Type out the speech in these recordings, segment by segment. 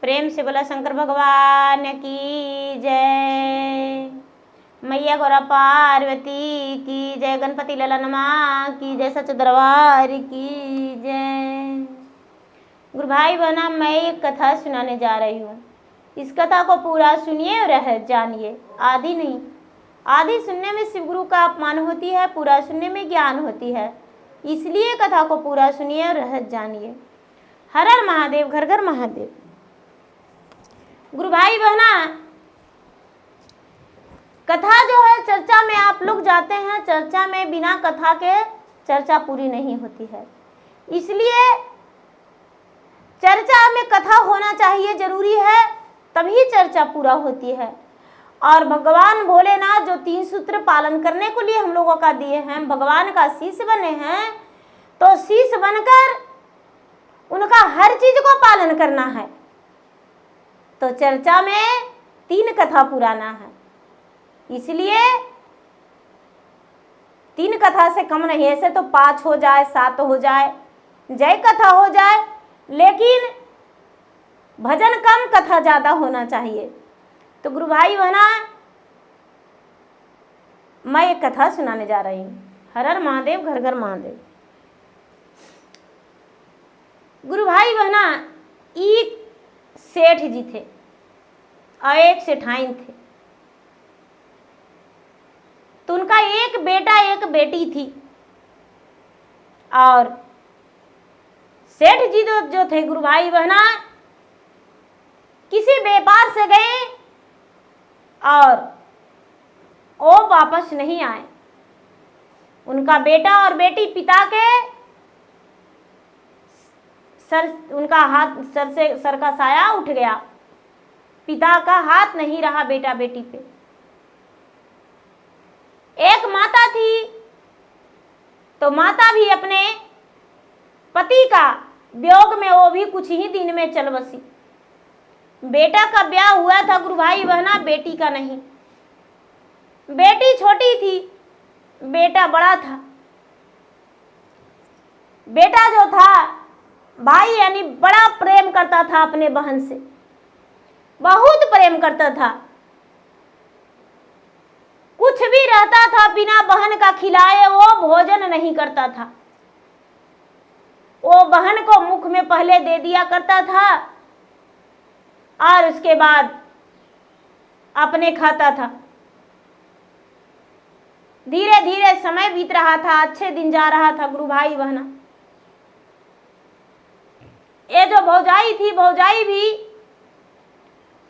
प्रेम से बोला शंकर भगवान की जय। मैया गौरा पार्वती की जय। गणपति ललन माँ की जय। सच दरबार की जय। गुरु भाई बहना, मैं एक कथा सुनाने जा रही हूँ। इस कथा को पूरा सुनिए और रह जानिए, आधी नहीं। आधी सुनने में शिव गुरु का अपमान होती है, पूरा सुनने में ज्ञान होती है, इसलिए कथा को पूरा सुनिए और रह जानिए। हर हर महादेव, घर घर महादेव। गुरु भाई बहना, कथा जो है चर्चा में आप लोग जाते हैं, चर्चा में बिना कथा के चर्चा पूरी नहीं होती है, इसलिए चर्चा में कथा होना चाहिए, जरूरी है, तभी चर्चा पूरा होती है। और भगवान भोलेनाथ जो 3 सूत्र पालन करने को लिए हम लोगों का दिए हैं, भगवान का शिष्य बने हैं, तो शिष्य बनकर उनका हर चीज को पालन करना है। तो चर्चा में 3 कथा पुराना है, इसलिए 3 कथा से कम नहीं, ऐसे तो 5 हो जाए, 7 हो जाए, जय कथा हो जाए, लेकिन भजन कम, कथा ज्यादा होना चाहिए। तो गुरु भाई बहना, मैं एक कथा सुनाने जा रही हूँ। हर हर महादेव, घर घर महादेव। गुरु भाई बहना, एक सेठ जी थे और एक सेठाइन थे। तो उनका एक बेटा एक बेटी थी। और सेठ जी जो थे गुरु भाई बहना, किसी व्यापार से गए और वो वापस नहीं आए। उनका बेटा और बेटी, पिता के उनका हाथ सर का साया उठ गया, पिता का हाथ नहीं रहा बेटा बेटी पे। एक माता थी, तो माता भी अपने पति का वियोग में वो भी कुछ ही दिन में चल बसी। बेटा का ब्याह हुआ था गुरु भाई बहना, बेटी का नहीं। बेटी छोटी थी, बेटा बड़ा था। बेटा जो था भाई यानी बड़ा प्रेम करता था अपने बहन से, बहुत प्रेम करता था। कुछ भी रहता था बिना बहन का खिलाए वो भोजन नहीं करता था। वो बहन को मुख में पहले दे दिया करता था और उसके बाद अपने खाता था। धीरे धीरे समय बीत रहा था, अच्छे दिन जा रहा था गुरु भाई बहना। ये जो भौजाई थी, भौजाई भी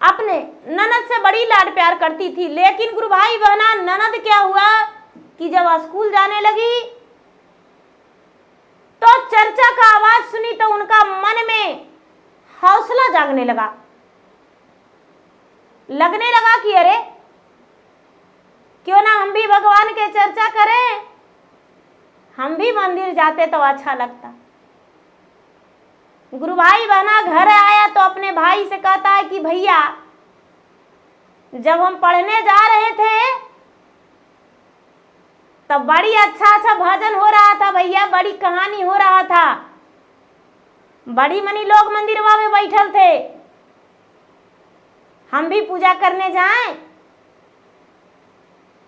अपने ननद से बड़ी लाड प्यार करती थी। लेकिन गुरु भाई बहना, ननद क्या हुआ कि जब स्कूल जाने लगी तो चर्चा का आवाज सुनी तो उनका मन में हौसला जागने लगा। लगने लगा कि अरे क्यों ना हम भी भगवान के चर्चा करें, हम भी मंदिर जाते तो अच्छा लगता। गुरु भाई बहना घर आया तो अपने भाई से कहता है कि भैया, जब हम पढ़ने जा रहे थे तब बड़ी अच्छा अच्छा भजन हो रहा था भैया, बड़ी कहानी हो रहा था, बड़ी मनी लोग मंदिरवा में बैठल थे, हम भी पूजा करने जाएं।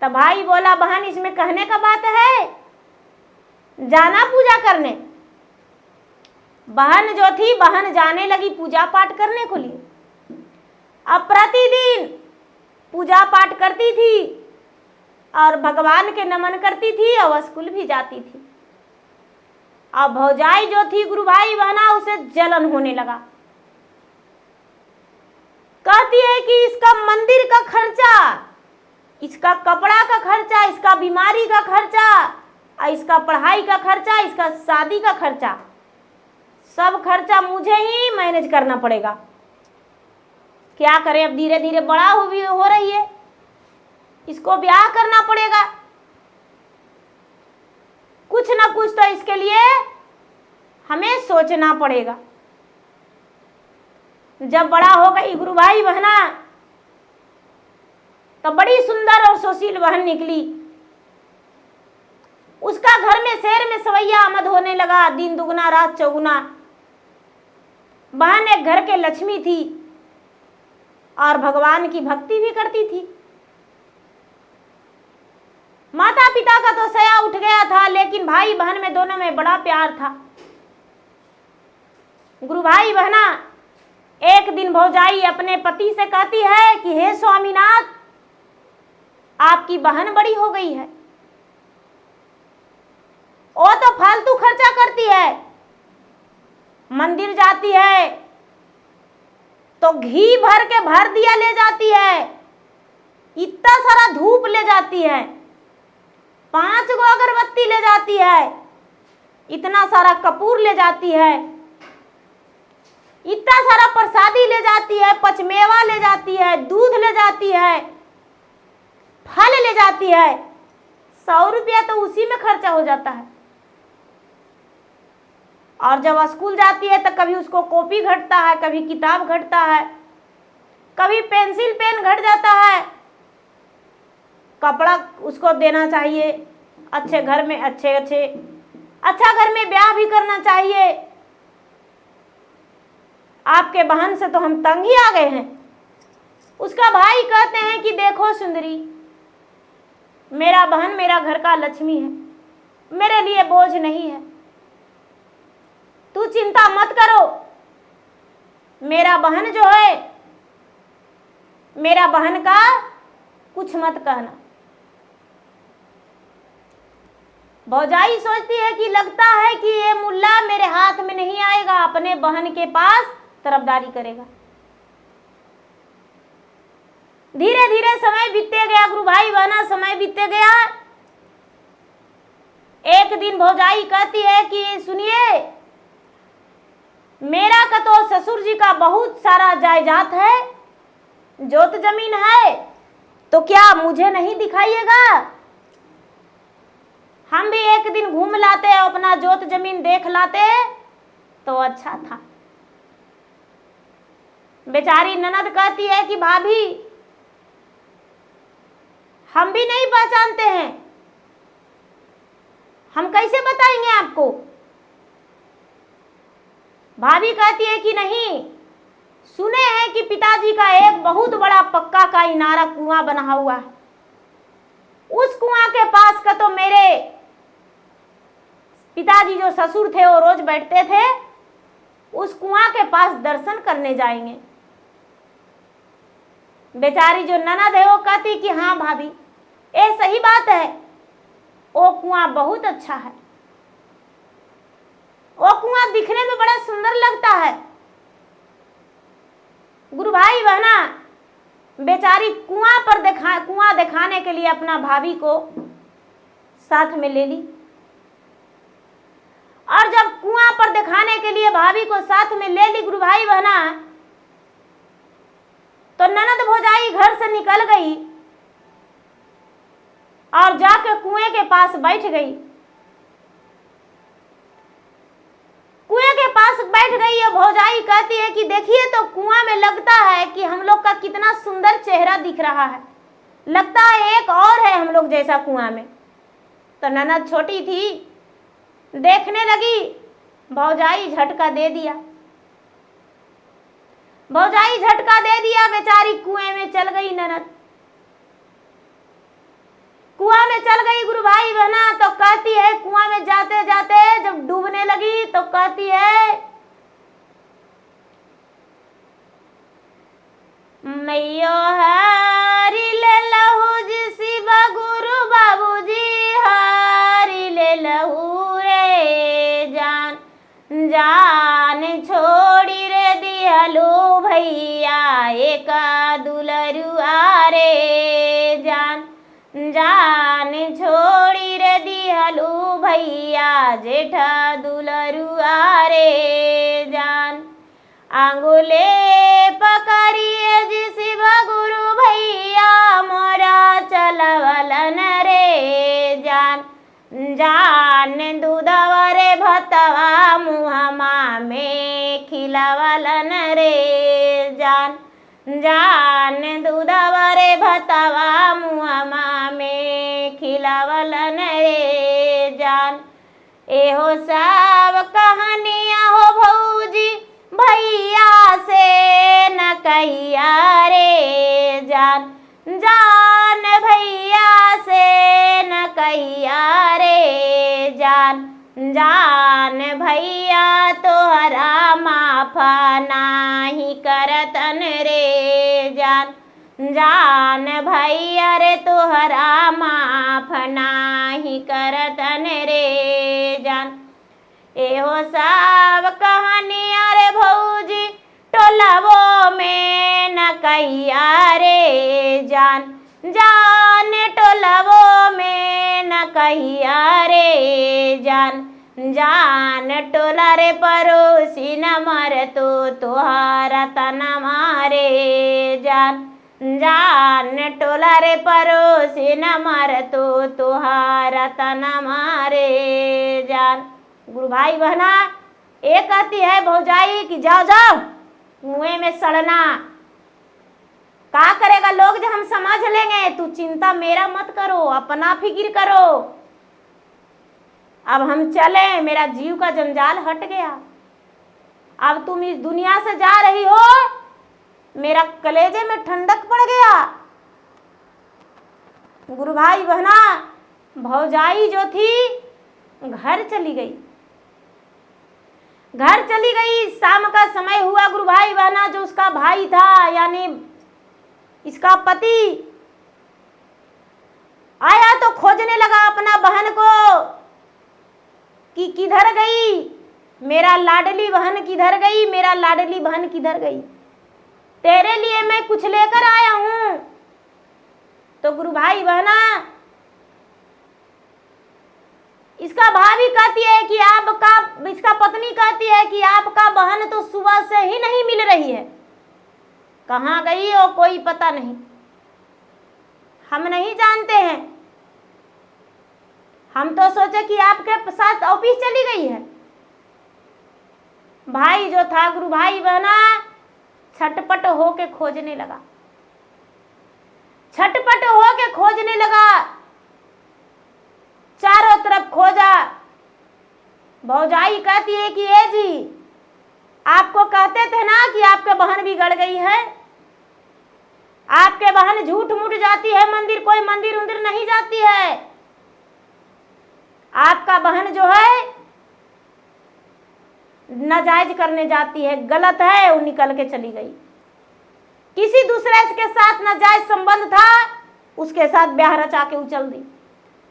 तब भाई बोला, बहन इसमें कहने का बात है, जाना पूजा करने। बहन जो थी, बहन जाने लगी पूजा पाठ करने को लिए। अब प्रतिदिन पूजा पाठ करती थी और भगवान के नमन करती थी और स्कूल भी जाती थी। अब भौजाई जो थी गुरु भाई बहना, उसे जलन होने लगा। कहती है कि इसका मंदिर का खर्चा, इसका कपड़ा का खर्चा, इसका बीमारी का खर्चा, इसका पढ़ाई का खर्चा, इसका शादी का खर्चा, सब खर्चा मुझे ही मैनेज करना पड़ेगा। क्या करें, अब धीरे धीरे बड़ा हो रही है, इसको ब्याह करना पड़ेगा, कुछ ना कुछ तो इसके लिए हमें सोचना पड़ेगा। जब बड़ा हो गई गुरु भाई बहना, तो बड़ी सुंदर और सुशील बहन निकली। उसका घर में शहर में सवैया आमद होने लगा, दिन दुगना रात चौगुना। बहन एक घर के लक्ष्मी थी, और भगवान की भक्ति भी करती थी। माता पिता का तो सया उठ गया था, लेकिन भाई बहन में दोनों में बड़ा प्यार था। गुरु भाई बहना, एक दिन भौजाई अपने पति से कहती है कि हे स्वामीनाथ, आपकी बहन बड़ी हो गई है, वो तो फालतू खर्चा करती है, मंदिर जाती है तो घी भर के भर दिया ले जाती है, इतना सारा धूप ले जाती है, 5 गो अगरबत्ती ले जाती है, इतना सारा कपूर ले जाती है, इतना सारा प्रसादी ले जाती है, पचमेवा ले जाती है, दूध ले जाती है, फल ले जाती है। 100 रुपया तो उसी में खर्चा हो जाता है। और जब स्कूल जाती है तो कभी उसको कॉपी घटता है, कभी किताब घटता है, कभी पेंसिल पेन घट जाता है, कपड़ा उसको देना चाहिए, अच्छे घर में अच्छा घर में ब्याह भी करना चाहिए। आपके बहन से तो हम तंग ही आ गए हैं। उसका भाई कहते हैं कि देखो सुंदरी, मेरा बहन मेरा घर का लक्ष्मी है, मेरे लिए बोझ नहीं है, तू चिंता मत करो। मेरा बहन जो है, मेरा बहन का कुछ मत कहना। भौजाई सोचती है कि लगता है कि ये मुल्ला मेरे हाथ में नहीं आएगा, अपने बहन के पास तरफदारी करेगा। धीरे धीरे समय बीतते गया गुरु भाई बहना, समय बीतते गया। एक दिन भौजाई कहती है कि सुनिए, मेरा का तो ससुर जी का बहुत सारा जायदाद है, जोत जमीन है, तो क्या मुझे नहीं दिखाइएगा? हम भी एक दिन घूम लाते, अपना जोत जमीन देख लाते तो अच्छा था। बेचारी ननद कहती है कि भाभी, हम भी नहीं पहचानते हैं, हम कैसे बताएंगे आपको? भाभी कहती है कि नहीं, सुने हैं कि पिताजी का एक बहुत बड़ा पक्का का इनारा कुआं बना हुआ है, उस कुआं के पास का तो मेरे पिताजी जो ससुर थे वो रोज बैठते थे, उस कुआं के पास दर्शन करने जाएंगे। बेचारी जो ननद है वो कहती कि हाँ भाभी, ये सही बात है, वो कुआं बहुत अच्छा है, वो कुआं दिखने में बड़ा सुंदर लगता है। गुरु भाई बहना, बेचारी कुआं दिखाने के लिए अपना भाभी को साथ में ले ली। और जब कुआं पर दिखाने के लिए भाभी को साथ में ले ली गुरु भाई बहना, तो ननद भौजाई घर से निकल गई और जाकर कुएं के पास बैठ गई। कुएं के पास बैठ गई है भौजाई, कहती है कि देखिए तो कुआं में लगता है कि हम लोग का कितना सुंदर चेहरा दिख रहा है, लगता है एक और है हम लोग जैसा कुआं में। तो ननद छोटी थी, देखने लगी, भौजाई झटका दे दिया। भौजाई झटका दे दिया, बेचारी कुएं में चल गई। ननद कुआं में चल गई गुरु भाई बहना, तो कहती है, कुआं में जाते जाते जब डूबने लगी तो कहती है, मैयो हरी ले लहू जी शिवा गुरु बाबूजी, हरी ले लहू रे जान, जान छोड़ी रे दिहलो भैया एक दुलरुआ रे जान, जान छोड़ी रे दिहलो भैया जेठा दुलरुआ रे जान, आंगुले पकड़िए जी शिव गुरु भैया मोरा चलवलन रे जान, जान दूधवा रे भतवा मुहमा में खिलावलन रे जान, जान दूधवा रे भतवा मुहमा में खिलावलन रे जान। एहो सब कहानियाँ हो भौजी भैया से न कहिया रे जान भैया तोहरा माफ नाही करतन रे जान, जान भैया रे तोहरा माफ नाही करतन रे जान। एहो सब कहानिया रे भौजी टोलवो में न कहिया रे जान, जान टोलवो में न कहिया रे जान, जान टोला रे पड़ोसी न मर तो तोहारा तना मारे जान, जान टोला रे पड़ोसी न मर तो तोहारा तना मारे जान। गुरु भाई बहना, एक कहती है भौजाई कि जाओ जाओ कुएं में सड़ना, क्या करेगा लोग जब हम समझ लेंगे, तू चिंता मेरा मत करो, अपना फिक्र करो, अब हम चले, मेरा जीव का जंजाल हट गया, अब तुम इस दुनिया से जा रही हो, मेरा कलेजे में ठंडक पड़ गया। गुरु भाई बहना, भौजाई जो थी घर चली गई, घर चली गई। शाम का समय हुआ गुरु भाई बहना, जो उसका भाई था यानी इसका पति आया तो खोजने लगा अपना बहन को कि किधर गई, मेरा लाडली बहन किधर गई, मेरा लाडली बहन किधर गई, तेरे लिए मैं कुछ लेकर आया हूं। तो गुरु भाई बहना, इसका भाभी कहती है कि आपका, इसका पत्नी कहती है कि आपका बहन तो सुबह से ही नहीं मिल रही है, कहाँ गई हो कोई पता नहीं, हम नहीं जानते हैं, हम तो सोचे कि आपके साथ ऑफिस चली गई है। भाई जो था गुरु भाई बहना छटपट हो के खोजने लगा, छटपट हो के खोजने लगा, चारों तरफ खोजा। भौजाई कहती है कि ए जी, आपको कहते थे ना कि आपके बहन बिगड़ गई है, आपके बहन झूठ मूठ जाती है, मंदिर कोई मंदिर उंदिर नहीं जाती है, आपका बहन जो है नाजायज करने जाती है, गलत है, वो निकल के चली गई, किसी दूसरे के साथ नाजायज संबंध था, उसके साथ ब्याह रचा के उछल दी।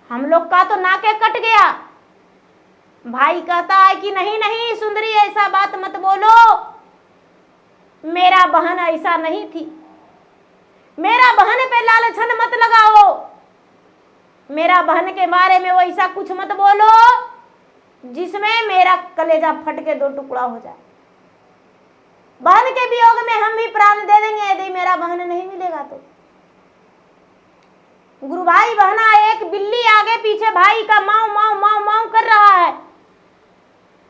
हम लोग का तो नाके कट गया। भाई कहता है कि नहीं नहीं सुंदरी, ऐसा बात मत बोलो, मेरा बहन ऐसा नहीं थी, मेरा बहन पे लालछन मत लगाओ, मेरा बहन के बारे में वैसा कुछ मत बोलो जिसमें मेरा कलेजा फट के दो टुकड़ा हो जाए। बहन के वियोग में हम भी प्राण दे देंगे यदि मेरा बहन नहीं मिलेगा तो। गुरु भाई बहना, एक बिल्ली आगे पीछे भाई का माऊ माऊ माऊ माऊ कर रहा है,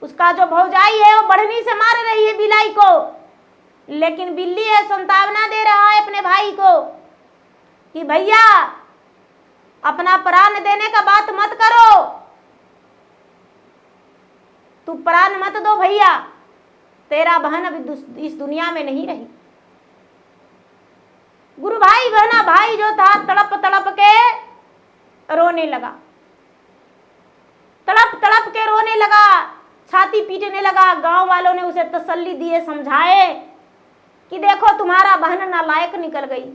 उसका जो भौजाई है वो बढ़नी से मार रही है बिलाई को, लेकिन बिल्ली है संतावना दे रहा है अपने भाई को कि भैया अपना प्राण देने का बात मत करो, तू प्राण मत दो भैया, तेरा बहन अभी इस दुनिया में नहीं रही। गुरु भाई बहना, भाई जो था तड़प तड़प के रोने लगा, तड़प तड़प के रोने लगा, छाती पीटने लगा। गांव वालों ने उसे तसल्ली दिए, समझाए कि देखो तुम्हारा बहन नालायक निकल गई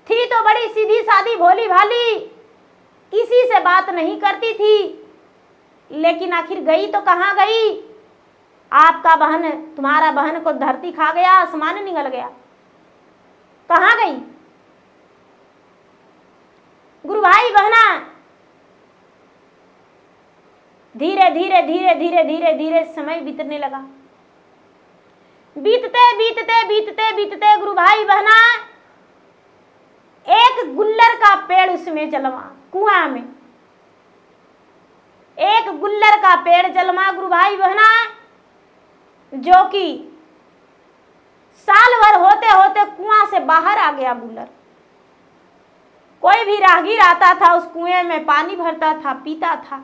थी, तो बड़ी सीधी सादी भोली भाली, किसी से बात नहीं करती थी, लेकिन आखिर गई तो कहाँ गई, आपका बहन, तुम्हारा बहन को धरती खा गया, आसमान निगल गया, कहाँ गई। गुरु भाई बहना, धीरे धीरे धीरे धीरे धीरे धीरे समय बीतने लगा, बीतते बीतते बीतते बीतते गुरु भाई बहना, एक गुल्लर का पेड़ उसमें जलवा, कुआं में एक गुल्लर का पेड़ जलवा गुरु भाई बहना, जो कि साल भर होते होते कुआं से बाहर आ गया गुल्लर। कोई भी राहगीर आता था उस कुएं में पानी भरता था, पीता था।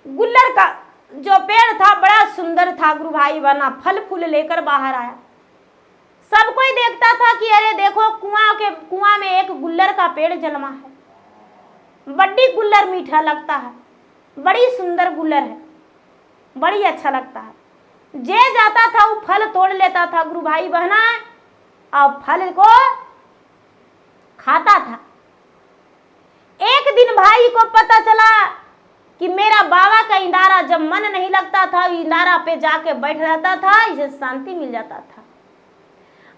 गुल्लर का जो पेड़ था बड़ा सुंदर था गुरु भाई बहना, फल फूल लेकर बाहर आया। सब कोई देखता था कि अरे देखो कुआं में एक गुल्लर का पेड़ जलमा है, बड्डी गुल्लर मीठा लगता है। बड़ी सुंदर गुल्लर है, बड़ी अच्छा लगता है। जे जाता था वो फल तोड़ लेता था गुरु भाई बहना, और फल को खाता था। एक दिन भाई को पता चला कि मेरा बाबा का इंदारा जब मन नहीं लगता था, इंदारा पे जाके बैठ रहता था, इसे शांति मिल जाता था।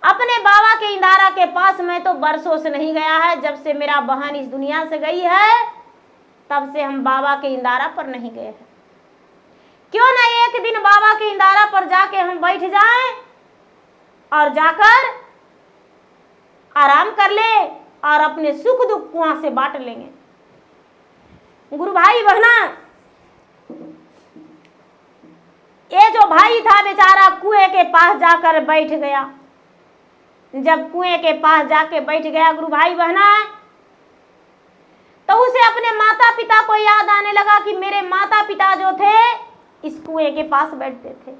अपने बाबा के इंदारा के पास मैं तो बरसों से नहीं गया है, जब से मेरा बहन इस दुनिया से गई है तब से हम बाबा के इंदारा पर नहीं गए हैं। क्यों ना एक दिन बाबा के इंदारा पर जाके हम बैठ जाएं और जाकर आराम कर ले और अपने सुख दुख कुआं से बांट लेंगे। गुरु भाई बहना, ये जो भाई था बेचारा कुएं के पास जाकर बैठ गया। जब कुएं के पास जाके बैठ गया गुरु भाई बहना, तो उसे अपने माता पिता को याद आने लगा कि मेरे माता पिता जो थे इस कुएं के पास बैठते थे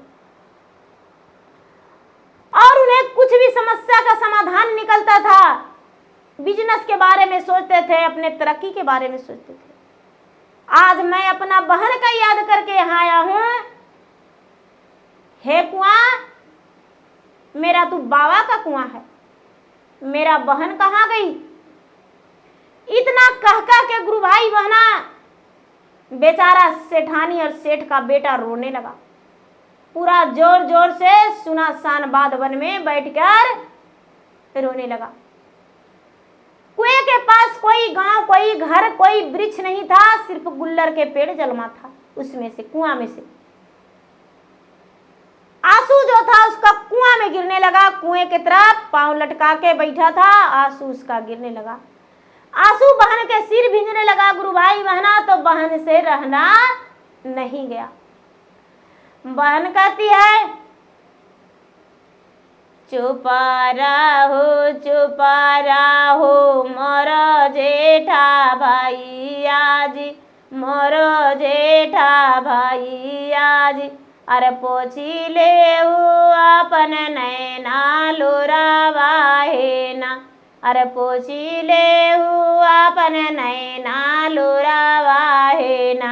और उन्हें कुछ भी समस्या का समाधान निकलता था। बिजनेस के बारे में सोचते थे, अपने तरक्की के बारे में सोचते थे। आज मैं अपना बहन का याद करके यहाँ आया हूं। हे कुआं, मेरा तू बाबा का कुआं है, मेरा बहन कहाँ गई? इतना कह के गुरु भाई बहना बेचारा सेठानी और सेठ का बेटा रोने लगा। पूरा जोर जोर से सुनासान बादवन में बैठकर रोने लगा। कुएं के पास कोई गांव, कोई घर, कोई वृक्ष नहीं था, सिर्फ गुल्लर के पेड़ जलमा था। उसमें से, कुआं में से आंसू जो था उसका कुआं में गिरने लगा। कुएं की तरफ पांव लटका के बैठा था, आंसू उसका गिरने लगा। आंसू बहन के सिर भींजने लगा गुरु भाई बहना, तो बहन से रहना नहीं गया। बहन कहती है, चुपा रहो मोरो जेठा भैया जी, मोरो जेठा भैया जी। अरे पोछी ले अपन नैना लोरावा है ना, अरे पोछी ले अपन नैना लोरावा है ना।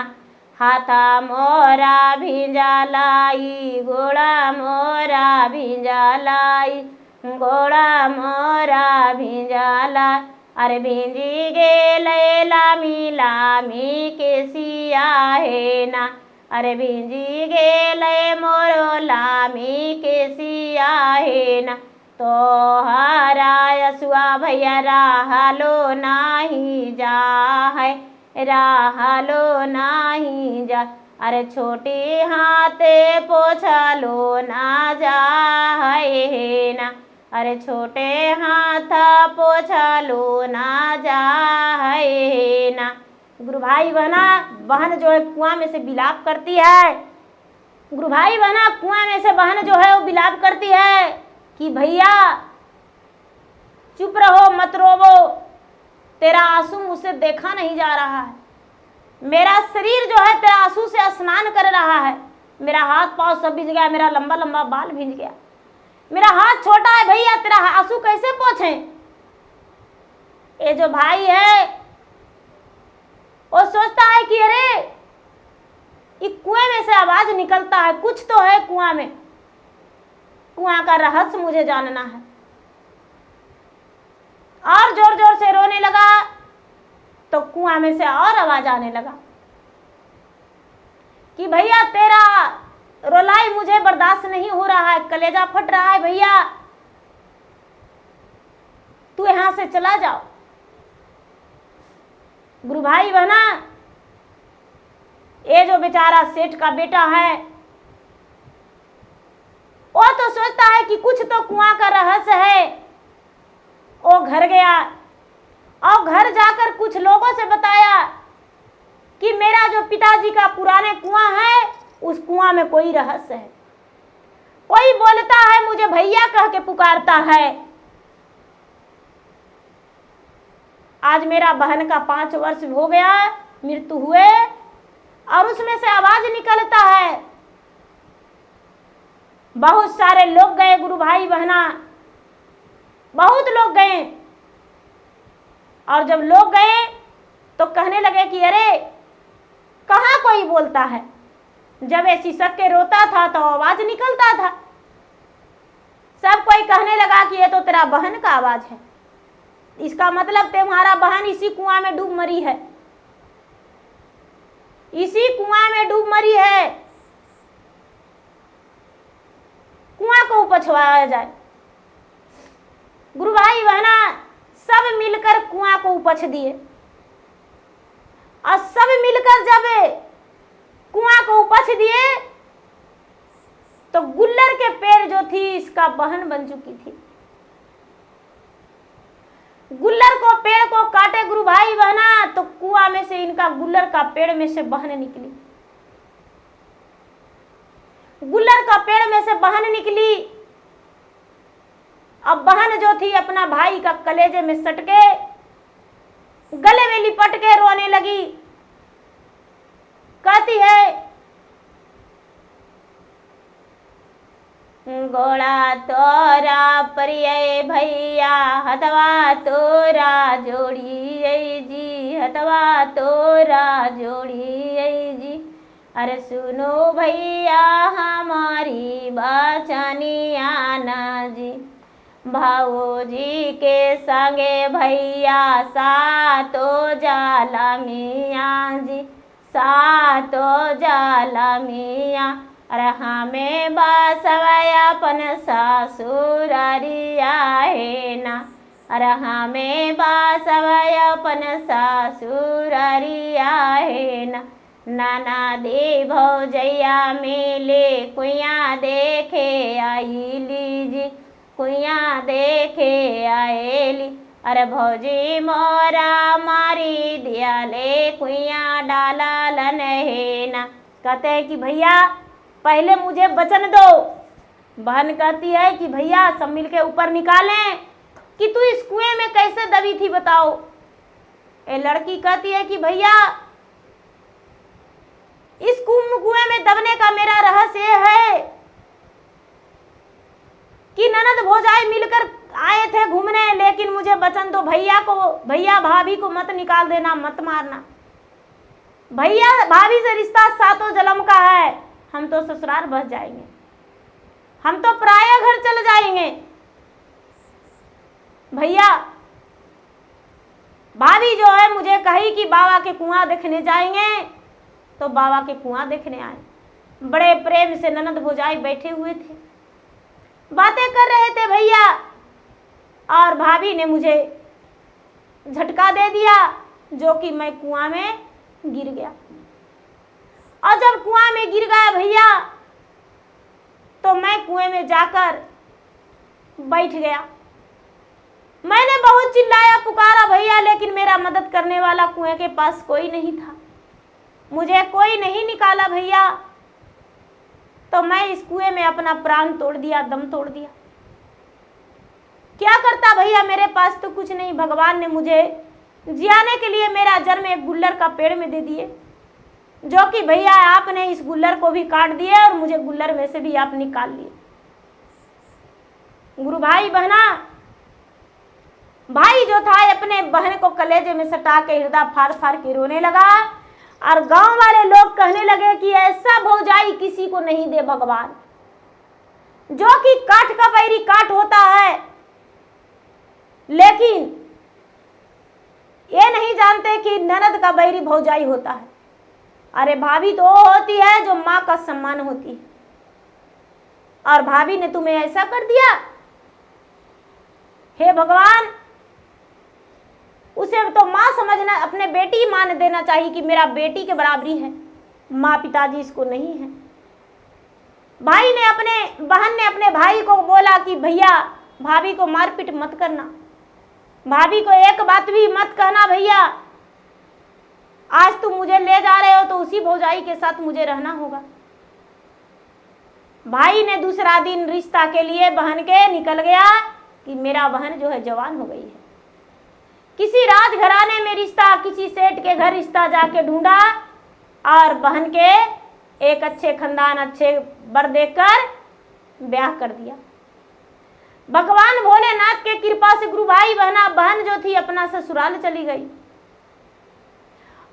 हाथा मोरा भिंजा लाई, घोड़ा मोरा भिंजा लाई, घोड़ा मोरा भिंजा लाई। अरे भिंजी गेले लामी लामी के सिया है ना, अरे भिंजी गेले मोरो लामी के सिया है ना। तो हरा यसुआ भैया राहलो नाही जा है, राहलो नाही जा। अरे छोटी हाथे पोछलो ना जा है ना, अरे छोटे हाथ पोछलो ना जा है ना। गुरु भाई बहना, बहन जो है कुआं में से बिलाप करती है। गुरु भाई बहना, कुआं में से बहन जो है वो बिलाप करती है कि भैया चुप रहो, मत रोवो, तेरा आंसू मुझसे देखा नहीं जा रहा है। मेरा शरीर जो है तेरा आंसू से स्नान कर रहा है। मेरा हाथ पांव सब भींज गया, मेरा लंबा लंबा बाल भींज गया, मेरा हाथ छोटा है भैया, तेरा आंसू कैसे पोंछें? ये जो भाई है वो सोचता है कि अरे ये कुएं में से आवाज निकलता है, कुछ तो है कुआं में, कुआं का रहस्य मुझे जानना है। और जोर जोर से रोने लगा तो कुआं में से और आवाज आने लगा कि भैया तेरा रोलाई मुझे बर्दाश्त नहीं हो रहा है, कलेजा फट रहा है भैया, तू यहां से चला जाओ। गुरु भाई बहना, ये जो बेचारा सेठ का बेटा है वो तो सोचता है कि कुछ तो कुआं का रहस्य है। वो घर गया और घर जाकर कुछ लोगों से बताया कि मेरा जो पिताजी का पुराने कुआं है उस कुआं में कोई रहस्य है। कोई बोलता है मुझे भैया कह के पुकारता है। आज मेरा बहन का 5 वर्ष हो गया मृत्यु हुए और उसमें से आवाज निकलता है। बहुत सारे लोग गए गुरु भाई बहना, बहुत लोग गए, और जब लोग गए तो कहने लगे कि अरे कहाँ कोई बोलता है। जब ये सिसक के रोता था तो आवाज निकलता था। सब कोई कहने लगा कि ये तो तेरा बहन का आवाज है, इसका मतलब तुम्हारा बहन इसी कुआं में डूब मरी है, इसी कुआं में डूब मरी है। कुआं को उपछवाया जाए। गुरु भाई बहना सब मिलकर कुआं को उपछ दिए और सब मिलकर जब कुआं को उपछ दिए तो गुल्लर के पेड़ जो थी इसका बहन बन चुकी थी। गुल्लर को पेड़ को काटे गुरु भाई बहना तो कुआं में से इनका गुल्लर का पेड़ में से बहन निकली। गुल्लर का पेड़ में से बहन निकली। अब बहन जो थी अपना भाई का कलेजे में सटके गले में लिपट के रोने लगी। कहती है गोड़ा तोरा परिय भैया हथवा तोरा जोड़ी जी, हथवा तोरा जोड़ी जी। अरे सुनो भैया हमारी बचनिया ना जी, भाऊजी के संगे भैया सातो जाला मियाँ जी, सातो जाला मियाँ। अरे हमें बसवय अपन ससुरारिया है ना, अरे हमें बसवय अपन ससुरारिया है ना। नाना दे भौजैया मेले कुइया देखे आई लीजी, कुइया देखे आएली। अरे भौजी मोरा मारी दिया ले कुइया डाला लन है ना। कहते हैं कि भैया पहले मुझे वचन दो। बहन कहती है कि भैया सब मिलके ऊपर निकालें कि तू इस कुएं में कैसे दबी थी बताओ। ये लड़की कहती है कि भैया इस कुएं में दबने का मेरा रहस्य है कि ननद भौजाई मिलकर आए थे घूमने, लेकिन मुझे वचन दो भैया को, भैया भाभी को मत निकाल देना, मत मारना। भैया भाभी से रिश्ता सातों जन्म का है, हम तो ससुराल बस जाएंगे, हम तो पराया घर चले जाएंगे। भैया भाभी जो है मुझे कही कि बाबा के कुआं देखने जाएंगे, तो बाबा के कुआं देखने आए। बड़े प्रेम से ननद भौजाई बैठे हुए थे, बातें कर रहे थे भैया, और भाभी ने मुझे झटका दे दिया जो कि मैं कुआं में गिर गया। और जब कुआं में गिर गया भैया तो मैं कुएं में जाकर बैठ गया। मैंने बहुत चिल्लाया पुकारा भैया, लेकिन मेरा मदद करने वाला कुएं के पास कोई नहीं था, मुझे कोई नहीं निकाला भैया। तो मैं इस कुएं में अपना प्राण तोड़ दिया, दम तोड़ दिया। क्या करता भैया, मेरे पास तो कुछ नहीं। भगवान ने मुझे जियाने के लिए मेरा जन्म एक गुल्लर का पेड़ में दे दिए, जो कि भैया आपने इस गुल्लर को भी काट दिया और मुझे गुल्लर में से भी आप निकाल लिए। गुरु भाई बहना, भाई जो था अपने बहन को कलेजे में सटा के हृदय फाड़ फाड़ के रोने लगा, और गांव वाले लोग कहने लगे कि ऐसा भौजाई किसी को नहीं दे भगवान, जो कि काठ का बैरी काठ होता है। लेकिन ये नहीं जानते कि ननद का बैरी भौजाई होता है। अरे भाभी तो होती है जो माँ का सम्मान होती है, और भाभी ने तुम्हें ऐसा कर दिया। हे भगवान, उसे तो माँ समझना, अपने बेटी मान देना चाहिए कि मेरा बेटी के बराबरी है, माँ पिताजी इसको नहीं है। भाई ने बहन ने अपने भाई को बोला कि भैया भाभी को मारपीट मत करना, भाभी को एक बात भी मत कहना भैया, आज तुम मुझे ले जा रहे हो तो उसी भौजाई के साथ मुझे रहना होगा। भाई ने दूसरा दिन रिश्ता के लिए बहन के निकल गया कि मेरा बहन जो है जवान हो गई है। किसी राजघराने में रिश्ता, किसी सेठ के घर रिश्ता जाके ढूंढा, और बहन के एक अच्छे खानदान, अच्छे बर देखकर ब्याह कर दिया। भगवान भोलेनाथ के कृपा से गुरु भाई बहना, बहन जो थी अपना ससुराल चली गई।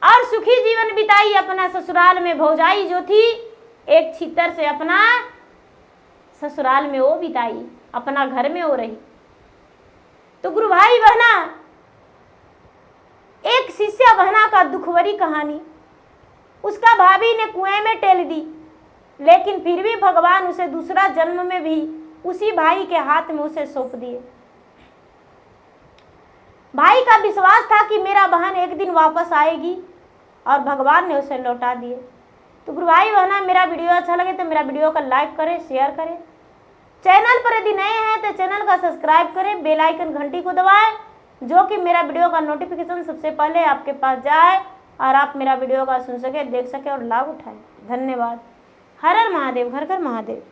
और सुखी जीवन बिताई अपना ससुराल में। भौजाई जो थी एक छितर से अपना ससुराल में वो बिताई, अपना घर में वो रही। तो गुरु भाई बहना, एक शिष्या बहना का दुखभरी कहानी। उसका भाभी ने कुएं में टेल दी, लेकिन फिर भी भगवान उसे दूसरा जन्म में भी उसी भाई के हाथ में उसे सौंप दिए। भाई का विश्वास था कि मेरा बहन एक दिन वापस आएगी, और भगवान ने उसे लौटा दिए। तो गुरु भाई बहना, मेरा वीडियो अच्छा लगे तो मेरा वीडियो का लाइक करें, शेयर करें। चैनल पर यदि नए हैं तो चैनल का सब्सक्राइब करें, बेल आइकन घंटी को दबाएं, जो कि मेरा वीडियो का नोटिफिकेशन सबसे पहले आपके पास जाए और आप मेरा वीडियो का सुन सके, देख सके और लाभ उठाएं। धन्यवाद। हर हर महादेव, घर घर महादेव।